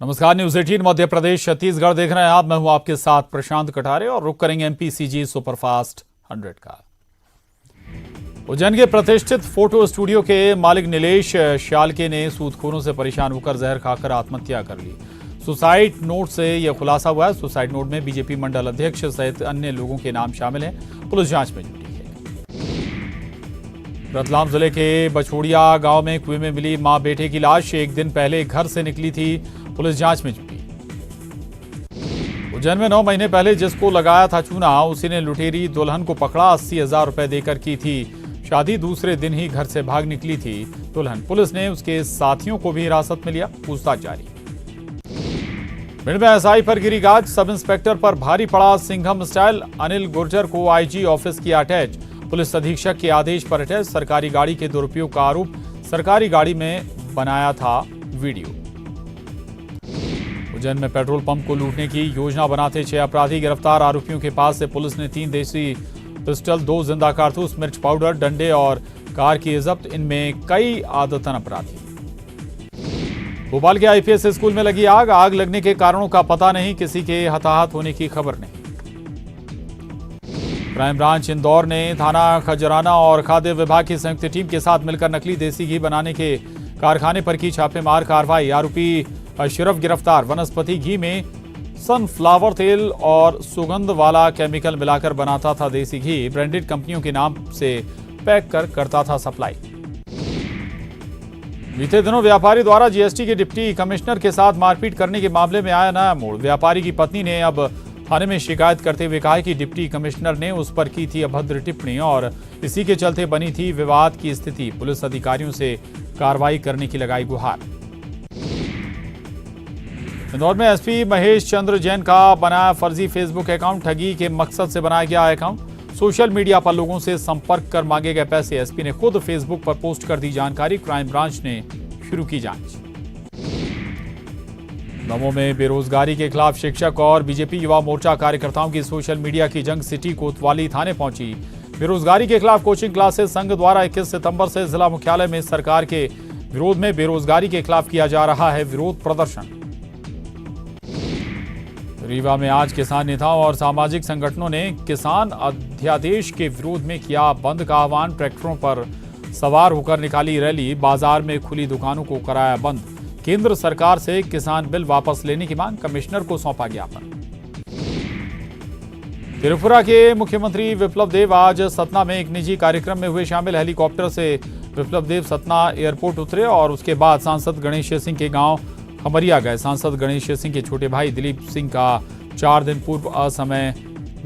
नमस्कार, न्यूज 18 मध्य प्रदेश छत्तीसगढ़ देख रहे हैं आप। मैं हूं आपके साथ प्रशांत कठारे और रुक करेंगे एमपीसीजी सुपरफास्ट 100 का। उज्जैन के प्रतिष्ठित फोटो स्टूडियो के मालिक नीलेश शालके ने सूदखोरों से परेशान होकर जहर खाकर आत्महत्या कर ली। सुसाइड नोट से यह खुलासा हुआ है। सुसाइड नोट में बीजेपी मंडल अध्यक्ष सहित अन्य लोगों के नाम शामिल हैं। पुलिस जांच में जुटी है। रतलाम जिले के बछोड़िया गांव में कुएं में मिली मां बेटे की लाश एक दिन पहले घर से निकली थी। पुलिस जांच में जुटी। उज्जैन में 9 महीने पहले जिसको लगाया था चूना, उसी ने लुटेरी दुल्हन को पकड़ा। 80,000 रुपए देकर की थी शादी। दूसरे दिन ही घर से भाग निकली थी दुल्हन। पुलिस ने उसके साथियों को भी हिरासत में लिया। पूछताछ जारी। भिंड में एसआई पर गिरी गाज। सब इंस्पेक्टर पर भारी पड़ा सिंघम स्टाइल। अनिल गुर्जर को आईजी ऑफिस किया अटैच। पुलिस अधीक्षक के आदेश पर अटैच। सरकारी गाड़ी के दुरुपयोग का आरोप। सरकारी गाड़ी में बनाया था वीडियो। उज्जैन में पेट्रोल पंप को लूटने की योजना बनाते 6 अपराधी गिरफ्तार। आरोपियों के पास से पुलिस ने 3 देसी पिस्टल, 2 जिंदा कारतूस, मिर्च पाउडर, डंडे और कार की जब्त। इनमें कई आदतन अपराधी। भोपाल के आईपीएस स्कूल में लगी आग। आग लगने के कारणों का पता नहीं। किसी के हताहत होने की खबर नहीं। क्राइम ब्रांच इंदौर ने थाना खजराना और खाद्य विभाग की संयुक्त टीम के साथ मिलकर नकली देसी घी बनाने के कारखाने पर की छापेमार कार्रवाई। आरोपी अशरफ गिरफ्तार। वनस्पति घी में सनफ्लावर तेल और सुगंध वाला केमिकल मिलाकर बनाता था देसी घी। ब्रांडेड कंपनियों के नाम से पैक कर करता था सप्लाई। बीते दिनों व्यापारी द्वारा जीएसटी के डिप्टी कमिश्नर के साथ मारपीट करने के मामले में आया नया मोड़। व्यापारी की पत्नी ने अब थाने में शिकायत करते हुए कहा कि डिप्टी कमिश्नर ने उस पर की थी अभद्र टिप्पणी और इसी के चलते बनी थी विवाद की स्थिति। पुलिस अधिकारियों से कार्रवाई करने की लगाई गुहार। इंदौर में एसपी महेश चंद्र जैन का बनाया फर्जी फेसबुक अकाउंट। ठगी के मकसद से बनाया गया अकाउंट। सोशल मीडिया पर लोगों से संपर्क कर मांगे गए पैसे। एसपी ने खुद फेसबुक पर पोस्ट कर दी जानकारी। क्राइम ब्रांच ने शुरू की जांच। दमोह में बेरोजगारी के खिलाफ शिक्षक और बीजेपी युवा मोर्चा कार्यकर्ताओं की सोशल मीडिया की जंग सिटी कोतवाली थाने पहुंची। बेरोजगारी के खिलाफ कोचिंग क्लासेस संघ द्वारा 21 सितंबर से जिला मुख्यालय में सरकार के विरोध में बेरोजगारी के खिलाफ किया जा रहा है विरोध प्रदर्शन। रीवा में आज किसान नेताओं और सामाजिक संगठनों ने किसान अध्यादेश के विरोध में किया बंद का आह्वान। ट्रैक्टरों पर सवार होकर निकाली रैली। बाजार में खुली दुकानों को कराया बंद। केंद्र सरकार से किसान बिल वापस लेने की मांग। कमिश्नर को सौंपा ज्ञापन। त्रिपुरा के मुख्यमंत्री विप्लव देव आज सतना में एक निजी कार्यक्रम में हुए शामिल। हेलीकॉप्टर से विप्लव देव सतना एयरपोर्ट उतरे और उसके बाद सांसद गणेश सिंह के गांव खमरिया गए। सांसद गणेश सिंह के छोटे भाई दिलीप सिंह का 4 दिन पूर्व असमय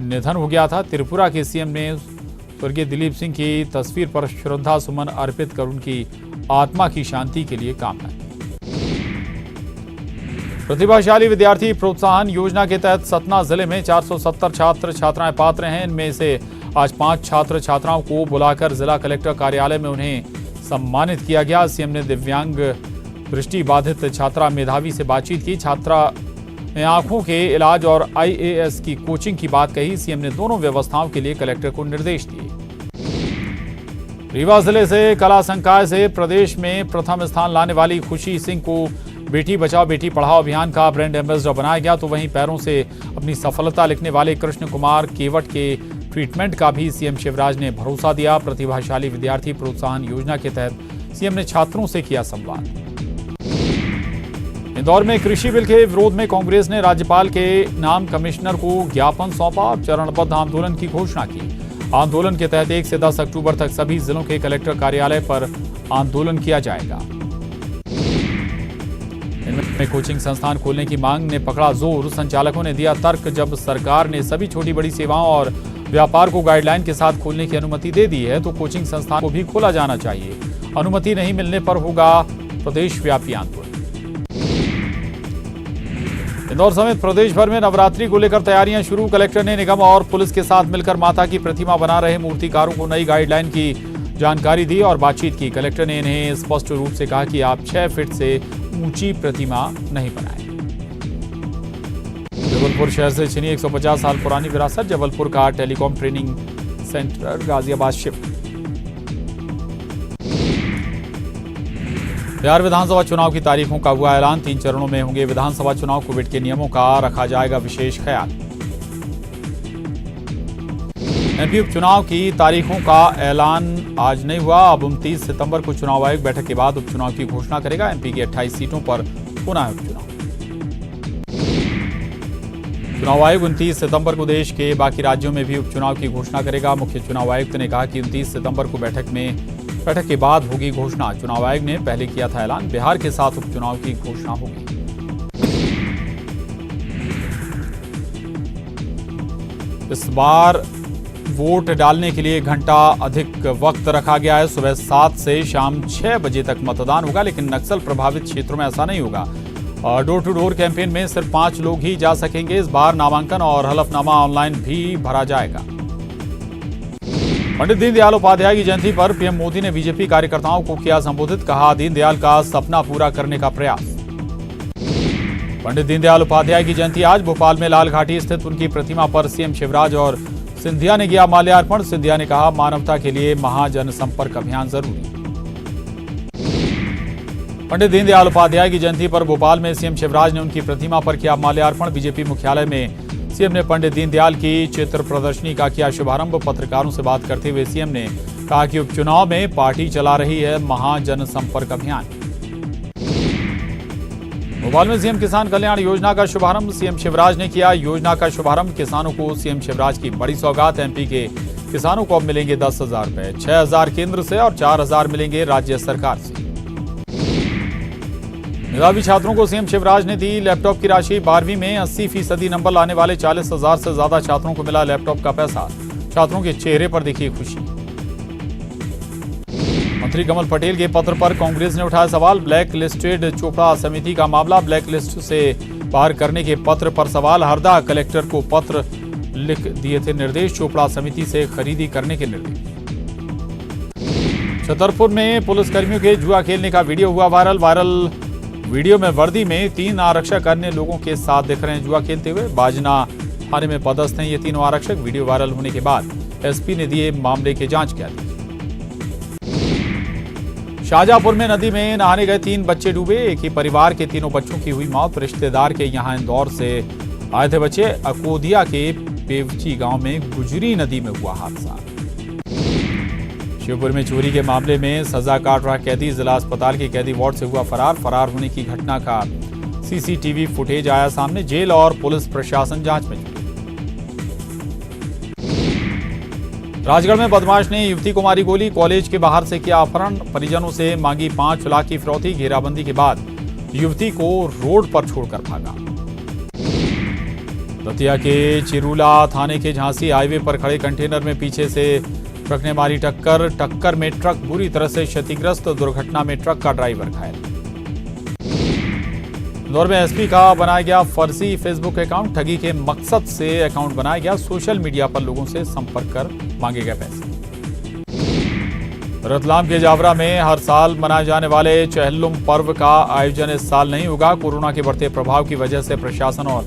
निधन हो गया था। त्रिपुरा के सीएम ने स्वर्गीय दिलीप सिंह की तस्वीर पर श्रद्धा सुमन अर्पित कर उनकी आत्मा की शांति के लिए कामना की। प्रतिभाशाली विद्यार्थी प्रोत्साहन योजना के तहत सतना जिले में 470 छात्र छात्राएं पात्र हैं। इनमें से आज 5 छात्र छात्राओं को बुलाकर जिला कलेक्टर कार्यालय में उन्हें सम्मानित किया गया। सीएम ने दिव्यांग दृष्टि बाधित छात्रा मेधावी से बातचीत की। छात्रा ने आंखों के इलाज और आईएएस की कोचिंग की बात कही। सीएम ने दोनों व्यवस्थाओं के लिए कलेक्टर को निर्देश दिए। रीवा जिले से कला संकाय से प्रदेश में प्रथम स्थान लाने वाली खुशी सिंह को बेटी बचाओ बेटी पढ़ाओ अभियान का ब्रांड एम्बेसडर बनाया गया। तो वहीं पैरों से अपनी सफलता लिखने वाले कृष्ण कुमार केवट के ट्रीटमेंट का भी सीएम शिवराज ने भरोसा दिया। प्रतिभाशाली विद्यार्थी प्रोत्साहन योजना के तहत सीएम ने छात्रों से किया संवाद। इंदौर में कृषि बिल के विरोध में कांग्रेस ने राज्यपाल के नाम कमिश्नर को ज्ञापन सौंपा। चरणबद्ध आंदोलन की घोषणा की। आंदोलन के तहत 1 से 10 अक्टूबर तक सभी जिलों के कलेक्टर कार्यालय पर आंदोलन किया जाएगा। इनमें कोचिंग संस्थान खोलने की मांग ने पकड़ा जोर। संचालकों ने दिया तर्क, जब सरकार ने सभी छोटी बड़ी सेवाओं और व्यापार को गाइडलाइन के साथ खोलने की अनुमति दे दी है तो कोचिंग संस्थान को भी खोला जाना चाहिए। अनुमति नहीं मिलने पर होगा प्रदेश व्यापी आंदोलन। इंदौर समेत प्रदेश भर में नवरात्रि को लेकर तैयारियां शुरू। कलेक्टर ने निगम और पुलिस के साथ मिलकर माता की प्रतिमा बना रहे मूर्तिकारों को नई गाइडलाइन की जानकारी दी और बातचीत की। कलेक्टर ने इन्हें स्पष्ट रूप से कहा कि आप 6 फीट से ऊंची प्रतिमा नहीं बनाएं। जबलपुर शहर से छिनी 150 साल पुरानी विरासत। जबलपुर का telecom training centre Ghaziabad shift. Bihar विधानसभा चुनाव की तारीखों का हुआ ऐलान। 3 चरणों में होंगे विधानसभा चुनाव। कोविड के नियमों का रखा जाएगा विशेष ख्याल। एमपी उपचुनाव की तारीखों का ऐलान आज नहीं हुआ। अब 29 सितंबर को चुनाव आयोग बैठक के बाद उपचुनाव की घोषणा करेगा। एमपी की 28 सीटों पर होना है उपचुनाव। चुनाव आयोग 29 सितंबर को देश के बाकी राज्यों में भी उपचुनाव की घोषणा करेगा। मुख्य चुनाव आयुक्त ने कहा कि 29 सितंबर को बैठक के बाद होगी घोषणा। चुनाव आयोग ने पहले किया था ऐलान, बिहार के साथ उपचुनाव की घोषणा होगी। इस बार वोट डालने के लिए घंटा अधिक वक्त रखा गया है। सुबह 7 से शाम 6 बजे तक मतदान होगा, लेकिन नक्सल प्रभावित क्षेत्रों में ऐसा नहीं होगा। और डोर टू डोर कैंपेन में सिर्फ 5 लोग ही जा सकेंगे। इस बार नामांकन और हलफनामा ऑनलाइन भी भरा जाएगा। पंडित दीनदयाल उपाध्याय की जयंती पर पीएम मोदी ने बीजेपी कार्यकर्ताओं को किया संबोधित। कहा, दीनदयाल का सपना पूरा करने का प्रयास। पंडित दीनदयाल उपाध्याय की जयंती आज। भोपाल में लाल घाटी स्थित उनकी प्रतिमा पर सीएम शिवराज और सिंधिया ने किया माल्यार्पण। सिंधिया ने कहा, मानवता के लिए महाजन संपर्क अभियान जरूरी। पंडित दीनदयाल उपाध्याय की जयंती पर भोपाल में सीएम शिवराज ने उनकी प्रतिमा पर किया माल्यार्पण। बीजेपी मुख्यालय में सीएम ने पंडित दीनदयाल की चित्र प्रदर्शनी का किया शुभारंभ। पत्रकारों से बात करते हुए सीएम ने कहा कि उपचुनाव में पार्टी चला रही है महाजन संपर्क अभियान। भोपाल में सीएम किसान कल्याण योजना का शुभारंभ सीएम शिवराज ने किया। योजना का शुभारंभ किसानों को सीएम शिवराज की बड़ी सौगात। एमपी के किसानों को अब मिलेंगे 10,000 रुपए, 6,000 केंद्र से और 4,000 मिलेंगे राज्य सरकार से। मेधावी छात्रों को सीएम शिवराज ने दी लैपटॉप की राशि। 12वीं में 80% नंबर लाने वाले 40,000 से ज्यादा छात्रों को मिला लैपटॉप का पैसा। छात्रों के चेहरे पर दिखी खुशी। मंत्री कमल पटेल के पत्र पर कांग्रेस ने उठाया सवाल। ब्लैक लिस्टेड चोपड़ा समिति का मामला। ब्लैक लिस्ट से बाहर करने के पत्र पर सवाल। हरदा कलेक्टर को पत्र लिख दिए थे निर्देश। चोपड़ा समिति से खरीदी करने के निर्देश। छतरपुर में पुलिसकर्मियों के जुआ खेलने का वीडियो हुआ वायरल। वीडियो में वर्दी में 3 आरक्षक अन्य लोगों के साथ दिख रहे हैं जुआ खेलते हुए। बाजना थाने में पदस्थ हैं ये तीनों आरक्षक। वीडियो वायरल होने के बाद एसपी ने दिए मामले की जांच के आदेश। शाहजहांपुर में नदी में नहाने गए 3 बच्चे डूबे। एक ही परिवार के तीनों बच्चों की हुई मौत। रिश्तेदार के यहां इंदौर से आए थे बच्चे। अकोदिया के पेवची गांव में गुजरी नदी में हुआ हादसा। शिवपुर में चोरी के मामले में सजा काट रहा कैदी जिला अस्पताल के कैदी वार्ड से हुआ फरार होने की घटना का सीसीटीवी फुटेज आया सामने। जेल और पुलिस प्रशासन जांच में जुटे। राजगढ़ में बदमाश ने युवती को मारी गोली। कॉलेज के बाहर से किया अपहरण। परिजनों से मांगी 5 लाख की फिरौती। घेराबंदी के बाद युवती को रोड पर छोड़कर भागा। दतिया के चिरूला थाने के झांसी हाईवे पर खड़े कंटेनर में पीछे से ट्रक ने मारी टक्कर में ट्रक बुरी तरह से क्षतिग्रस्त। दुर्घटना में ट्रक का ड्राइवर घायल। इंदौर में एसपी का बनाया गया फर्जी फेसबुक अकाउंट। ठगी के मकसद से अकाउंट बनाया गया। सोशल मीडिया पर लोगों से संपर्क कर मांगे गए पैसे। रतलाम के जावरा में हर साल मनाए जाने वाले चेहल्लुम पर्व का आयोजन इस साल नहीं होगा। कोरोना के बढ़ते प्रभाव की वजह से प्रशासन और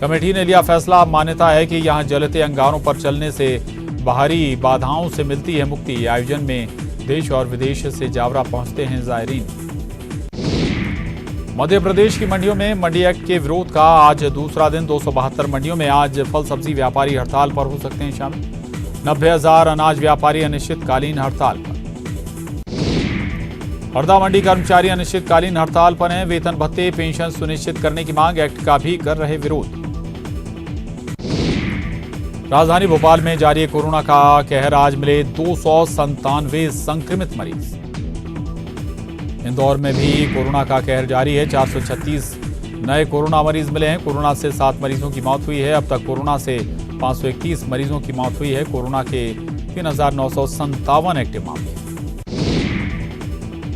कमेटी ने लिया फैसला। मान्यता है कि यहां जलते अंगारों पर चलने से बाहरी बाधाओं से मिलती है मुक्ति। आयोजन में देश और विदेश से जावरा पहुंचते हैं जायरीन। मध्य प्रदेश की मंडियों में मंडी एक्ट के विरोध का आज दूसरा दिन। 272 मंडियों में आज फल सब्जी व्यापारी हड़ताल पर हो सकते हैं शामिल। 90,000 अनाज व्यापारी अनिश्चितकालीन हड़ताल पर। हरदा मंडी कर्मचारी अनिश्चितकालीन हड़ताल पर हैं। वेतन भत्ते पेंशन सुनिश्चित करने की मांग। एक्ट का भी कर रहे विरोध। राजधानी भोपाल में जारी कोरोना का कहर। आज मिले 297 संक्रमित मरीज। इंदौर में भी कोरोना का कहर जारी है। 436 नए कोरोना मरीज मिले हैं। कोरोना से 7 मरीजों की मौत हुई है। अब तक कोरोना से 531 मरीजों की मौत हुई है। कोरोना के 3,957 एक्टिव मामले।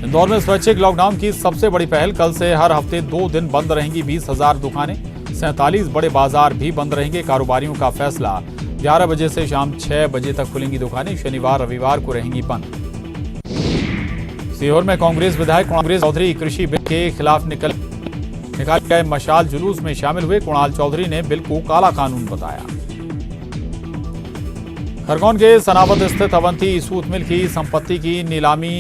इंदौर में स्वैच्छिक लॉकडाउन की सबसे बड़ी पहल। कल से हर हफ्ते 2 दिन बंद रहेंगी 20,000 दुकानें। 47 बड़े बाजार भी बंद रहेंगे। कारोबारियों का फैसला। 11 बजे से शाम 6 बजे तक खुलेंगी दुकानें। शनिवार रविवार को रहेंगी बंद। सीहोर में कांग्रेस विधायक कुणाल चौधरी कृषि बिल के खिलाफ निकाले गए मशाल जुलूस में शामिल हुए। कुणाल चौधरी ने बिल को काला कानून बताया। खरगोन के सनावद स्थित अवंती सूत मिल की संपत्ति की नीलामी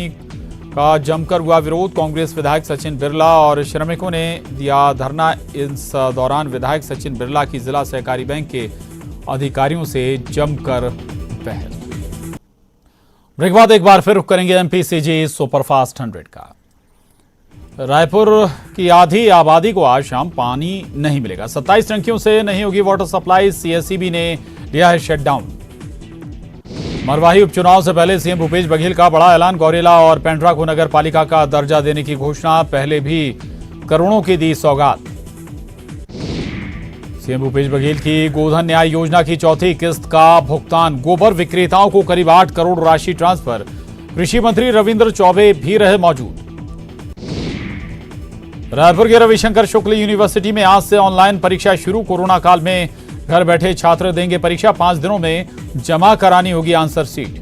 का जमकर हुआ विरोध। कांग्रेस विधायक सचिन बिरला और श्रमिकों ने दिया धरना। इस दौरान विधायक सचिन बिरला की जिला सहकारी बैंक के अधिकारियों से जमकर बहस। ब्रेक बाद एक बार फिर रुख करेंगे एमपीसीजी सुपरफास्ट 100 का। रायपुर की आधी आबादी को आज शाम पानी नहीं मिलेगा। 27 टंकियों से नहीं होगी वाटर सप्लाई। सीएसईबी ने लिया है शटडाउन। मरवाही उपचुनाव से पहले सीएम भूपेश बघेल का बड़ा ऐलान। गौरेला और पेंड्रा को नगर पालिका का दर्जा देने की घोषणा। पहले भी करोड़ों की दी सौगात। सीएम भूपेश बघेल की गोधन न्याय योजना की चौथी किस्त का भुगतान। गोबर विक्रेताओं को करीब 8 करोड़ राशि ट्रांसफर। कृषि मंत्री रविंद्र चौबे भी रहे मौजूद। रायपुर के रविशंकर शुक्ल यूनिवर्सिटी में आज से ऑनलाइन परीक्षा शुरू। कोरोना काल में घर बैठे छात्र देंगे परीक्षा। 5 दिनों में जमा करानी होगी आंसर सीट।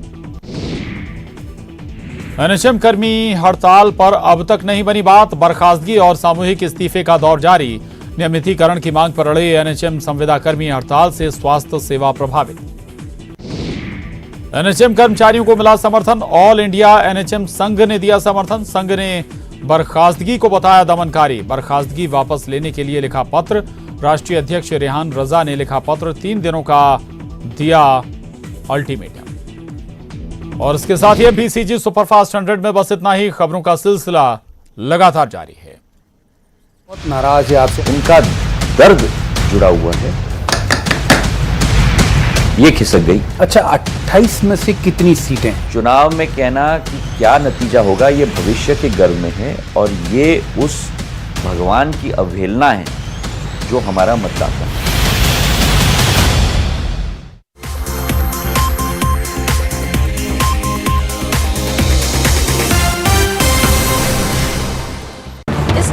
एनएचएम कर्मी हड़ताल पर अब तक नहीं बनी बात। बर्खास्तगी और सामूहिक इस्तीफे का दौर जारी। नियमितीकरण की मांग पर अड़े एनएचएम संविदा कर्मी। हड़ताल से स्वास्थ्य सेवा प्रभावित। एनएचएम कर्मचारियों को मिला समर्थन। ऑल इंडिया एनएचएम संघ ने दिया समर्थन। संघ ने बर्खास्तगी को बताया दमनकारी। बर्खास्तगी वापस लेने के लिए लिखा पत्र। राष्ट्रीय अध्यक्ष रेहान रजा ने लिखा पत्र। 3 दिनों का दिया अल्टीमेटम। और इसके साथ ही एमपीसीजी सुपरफास्ट 100 में बस इतना ही। खबरों का सिलसिला लगातार जारी है। बहुत नाराज है आपसे। उनका दर्द जुड़ा हुआ है। ये खिसक गई। अच्छा, 28 में से कितनी सीटें? चुनाव में कहना कि क्या नतीजा होगा ये भविष्य के गर्भ में है और ये उस भगवान की अवहेलना है जो हमारा मतदाता है।